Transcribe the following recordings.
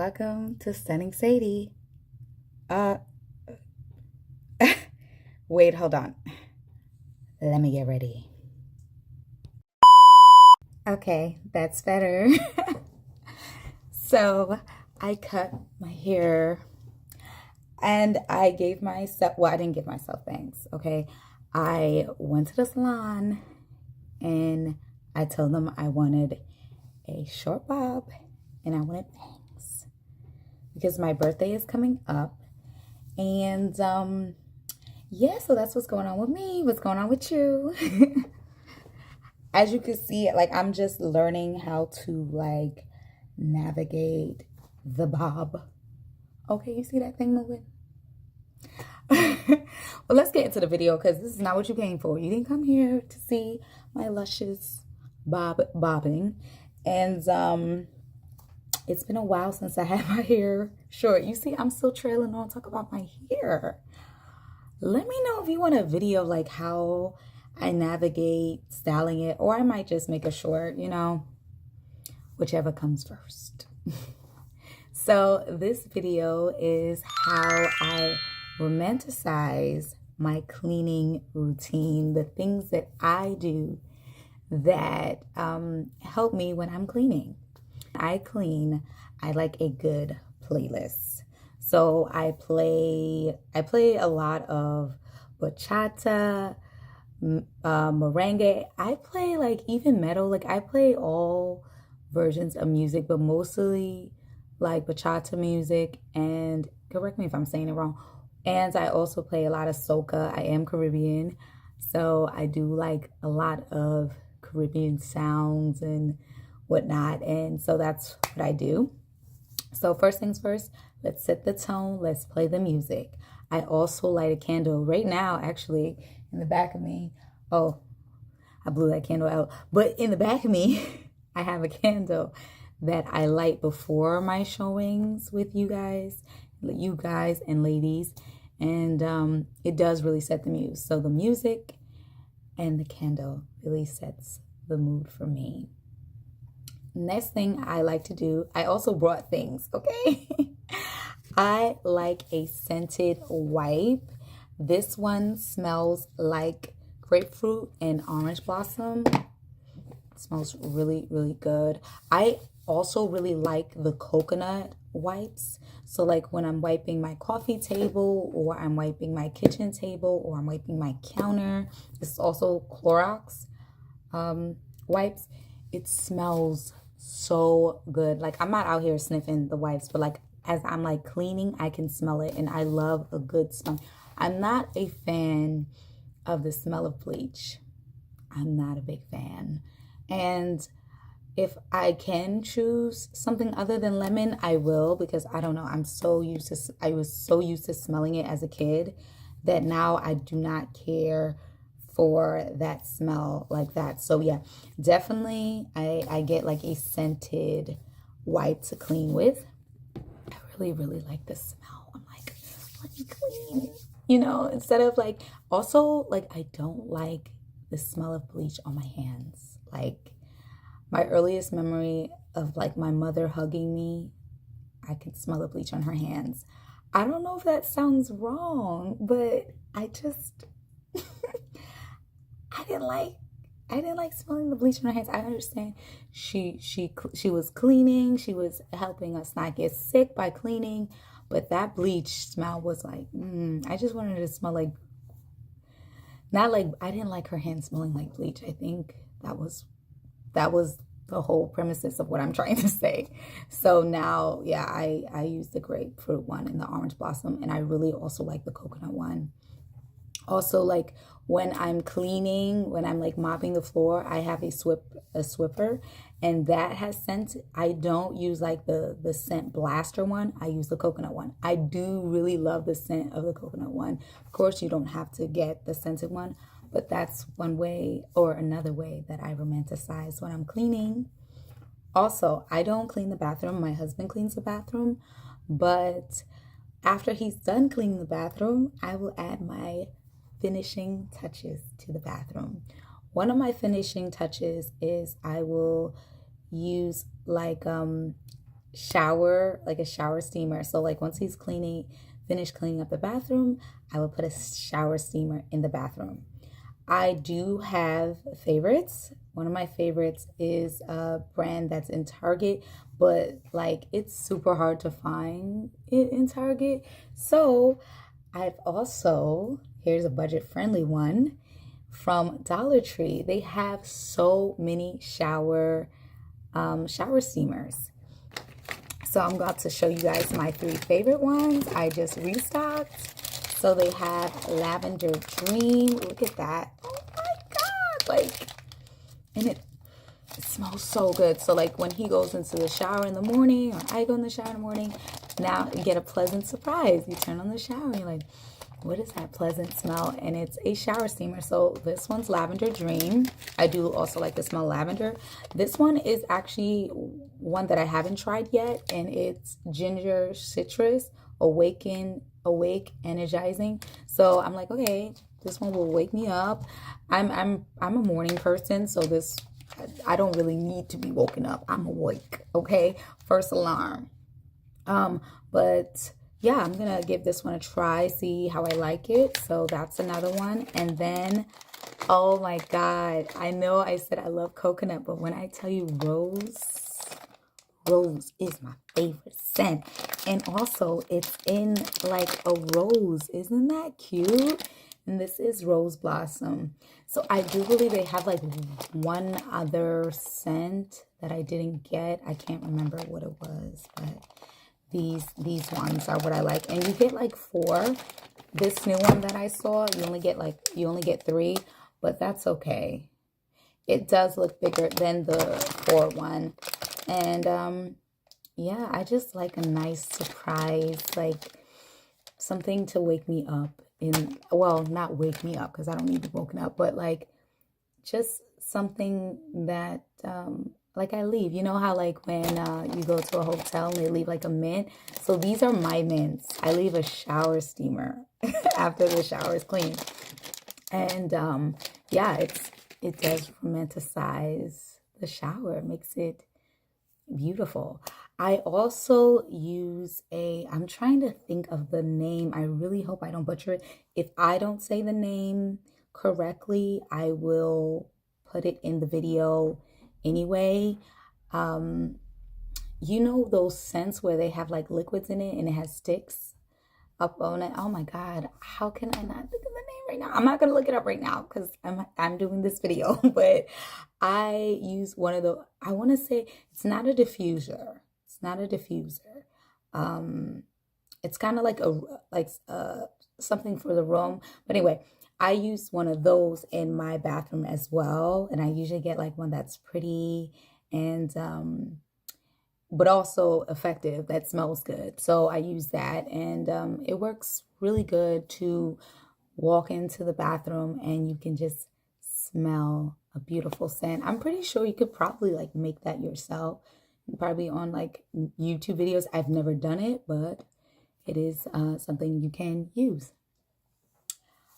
Welcome to Stunning Sadie. Uh, Wait, hold on. Let me get ready. Okay, that's better. So I cut my hair and I gave myself, well, I didn't give myself thanks, okay? I went to the salon and I told them I wanted a short bob and I wanted bangs because my birthday is coming up. And yeah, so that's what's going on with me. What's going on with you? As you can see, like I'm just learning how to like navigate the bob. Okay, you see that thing moving? Well, let's get into the video because this is not what you came for. You didn't come here to see my luscious bobbing. And it's been a while since I had my hair short. You see, I'm still trailing on talk about my hair. Let me know if you want a video like how I navigate styling it, or I might just make a short, whichever comes first. So this video is how I romanticize my cleaning routine, the things that I do that help me when I'm cleaning. I clean, I like a good playlist. So I play a lot of bachata, merengue. I play like even metal. Like I play all versions of music, but mostly like bachata music. And correct me if I'm saying it wrong. And I also play a lot of soca. I am Caribbean, so I do like a lot of Caribbean sounds and whatnot. And so that's what I do. So first things first, let's set the tone. Let's play the music. I also light a candle right now, actually, in the back of me. Oh, I blew that candle out. But in the back of me, I have a candle that I light before my showings with you guys and ladies. And it does really set the mood. So the music and the candle really sets the mood for me. Next thing I like to do, I also brought things, okay? I like a scented wipe. This one smells like grapefruit and orange blossom. It smells really, really good. I also really like the coconut wipes. So like when I'm wiping my coffee table, or I'm wiping my kitchen table, or I'm wiping my counter. This is also Clorox wipes. It smells so good. Like I'm not out here sniffing the wipes, but like as I'm like cleaning, I can smell it, and I love a good smell. I'm not a fan of the smell of bleach. I'm not a big fan. And if I can choose something other than lemon, I will, because I don't know, I was so used to smelling it as a kid that now I do not care for that smell like that. So yeah, definitely I get like a scented wipe to clean with. I really, really like the smell. I'm like, let me clean, instead of like, also like I don't like the smell of bleach on my hands. Like my earliest memory of like my mother hugging me, I could smell the bleach on her hands. I don't know if that sounds wrong, but I just I didn't like smelling the bleach on her hands. I understand she was cleaning, she was helping us not get sick by cleaning, but that bleach smell was like, I just wanted to smell like, not like, I didn't like her hands smelling like bleach. I think that was the whole premises of what I'm trying to say. So now, yeah, I use the grapefruit one and the orange blossom, and I really also like the coconut one. Also, like when I'm cleaning, when I'm like mopping the floor, I have a swiffer, and that has scent. I don't use like the scent blaster one. I use the coconut one. I do really love the scent of the coconut one. Of course, you don't have to get the scented one, but that's one way or another way that I romanticize when I'm cleaning. Also, I don't clean the bathroom. My husband cleans the bathroom, but after he's done cleaning the bathroom, I will add my finishing touches to the bathroom. One of my finishing touches is I will use like shower, like a shower steamer. So like once he's finished cleaning up the bathroom, I will put a shower steamer in the bathroom. I do have favorites. One of my favorites is a brand that's in Target, but like it's super hard to find it in Target. So I've also, here's a budget-friendly one from Dollar Tree. They have so many shower steamers. So I'm about to show you guys my 3 favorite ones. I just restocked. So they have Lavender Dream. Look at that. Oh my God. Like, and it smells so good. So like when he goes into the shower in the morning, or I go in the shower in the morning, now you get a pleasant surprise. You turn on the shower and you're like, what is that pleasant smell? And it's a shower steamer. So this one's Lavender Dream. I do also like the smell of lavender. This one is actually one that I haven't tried yet, and it's Ginger Citrus Awake Energizing. So I'm like, okay, this one will wake me up. I'm a morning person, so this, I don't really need to be woken up. I'm awake, okay? First alarm. But yeah, I'm gonna give this one a try, see how I like it. So that's another one. And then, oh my God, I know I said I love coconut, but when I tell you rose is my favorite scent. And also it's in like a rose. Isn't that cute? And this is Rose Blossom. So I do believe they have like one other scent that I didn't get. I can't remember what it was, but these ones are what I like. And you get like 4. This new one that I saw, you only get 3, but that's okay. It does look bigger than the 4 one. And yeah, I just like a nice surprise, like something to wake me up in, well, not wake me up because I don't need to be woken up, but like just something that like I leave. You know how like when you go to a hotel and they leave like a mint? So these are my mints. I leave a shower steamer after the shower is clean. And yeah, it does romanticize the shower. It makes it beautiful. I also use I'm trying to think of the name. I really hope I don't butcher it. If I don't say the name correctly, I will put it in the video anyway. You know those scents where they have like liquids in it and it has sticks up on it? Oh my God, how can I not think of the name right now? I'm not gonna look it up right now because I'm doing this video, but I use one of the, I want to say it's not a diffuser. It's not a diffuser. It's kind of like something for the room. But anyway, I use one of those in my bathroom as well, and I usually get like one that's pretty and but also effective, that smells good. So I use that, and it works really good to walk into the bathroom and you can just smell a beautiful scent. I'm pretty sure you could probably like make that yourself, probably on like YouTube videos. I've never done it, but it is something you can use.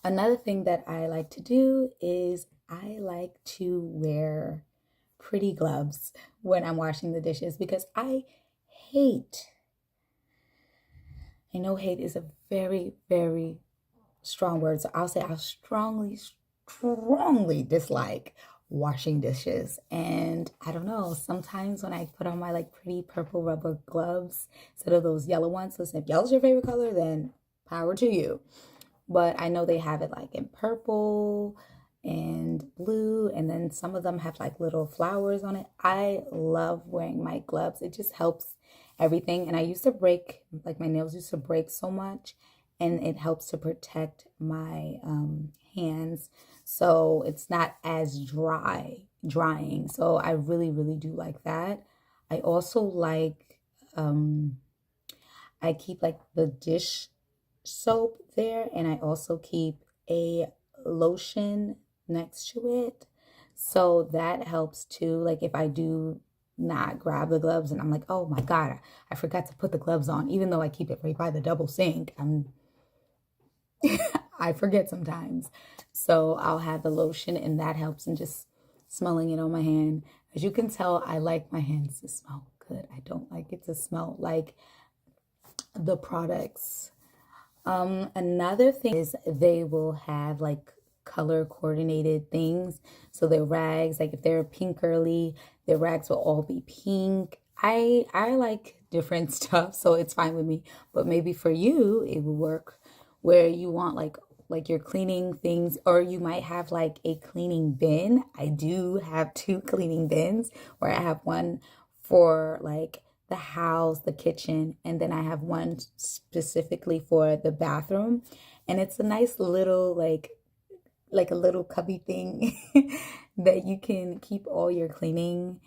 Another thing that I like to do is I like to wear pretty gloves when I'm washing the dishes because I know hate is a very, very strong word. So I'll say I strongly dislike washing dishes. And I don't know, sometimes when I put on my like pretty purple rubber gloves instead of those yellow ones, listen, if yellow's your favorite color, then power to you. But I know they have it like in purple and blue, and then some of them have like little flowers on it. I love wearing my gloves. It just helps everything. And I used to break, like my nails used to break so much, and it helps to protect my hands so it's not as drying. So I really, really do like that. I also like, I keep like the dish soap there, and I also keep a lotion next to it. So that helps too. Like if I do not grab the gloves and I'm like, oh my God, I forgot to put the gloves on, even though I keep it right by the double sink, I forget sometimes. So I'll have the lotion, and that helps in just smelling it on my hand. As you can tell, I like my hands to smell good. I don't like it to smell like the products. Another thing is they will have like color coordinated things. So their rags, like if they're pink girly, their rags will all be pink. I like different stuff, so it's fine with me. But maybe for you, it will work where you want like you're cleaning things, or you might have like a cleaning bin. I do have two cleaning bins where I have one for like the house, the kitchen, and then I have one specifically for the bathroom. And it's a nice little like a little cubby thing that you can keep all your cleaning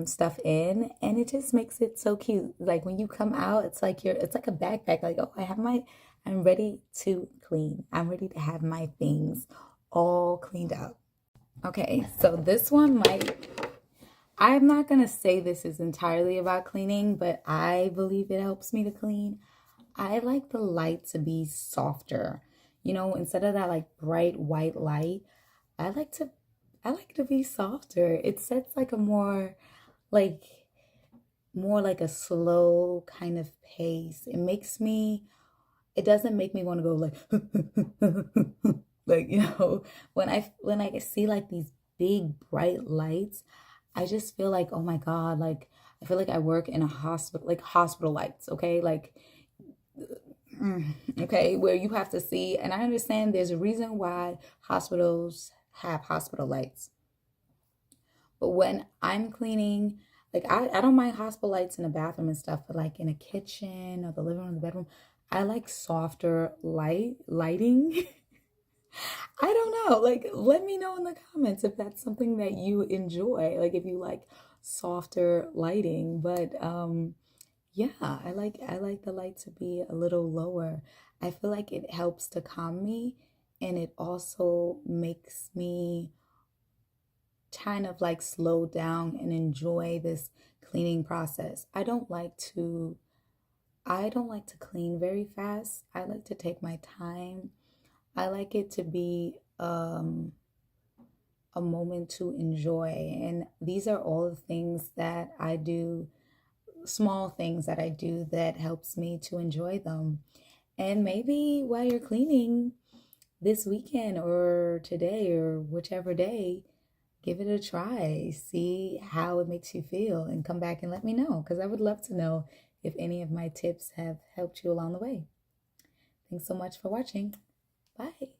stuff in, and it just makes it so cute. Like when you come out, it's like a backpack. Like, oh, I'm ready to clean. I'm ready to have my things all cleaned up. Okay, so this one I'm not gonna say this is entirely about cleaning, but I believe it helps me to clean. I like the light to be softer. You know, instead of that like bright white light, I like to I like to be softer. It sets like a like more like a slow kind of pace. It doesn't make me want to go like like, when I see like these big bright lights, I just feel like, oh my God, like I feel like I work in a hospital, like hospital lights, okay? Like okay, where you have to see, and I understand there's a reason why hospitals have hospital lights. But when I'm cleaning, like I don't mind hospital lights in the bathroom and stuff, but like in a kitchen or the living room, the bedroom, I like softer lighting. I don't know. Like, let me know in the comments if that's something that you enjoy. Like, if you like softer lighting. But yeah, I like the light to be a little lower. I feel like it helps to calm me, and it also makes me kind of like slow down and enjoy this cleaning process. I don't like to clean very fast. I like to take my time. I like it to be a moment to enjoy. And these are all the things that I do, small things that I do that helps me to enjoy them. And maybe while you're cleaning this weekend or today or whichever day, give it a try. See how it makes you feel and come back and let me know, because I would love to know if any of my tips have helped you along the way. Thanks so much for watching. Bye.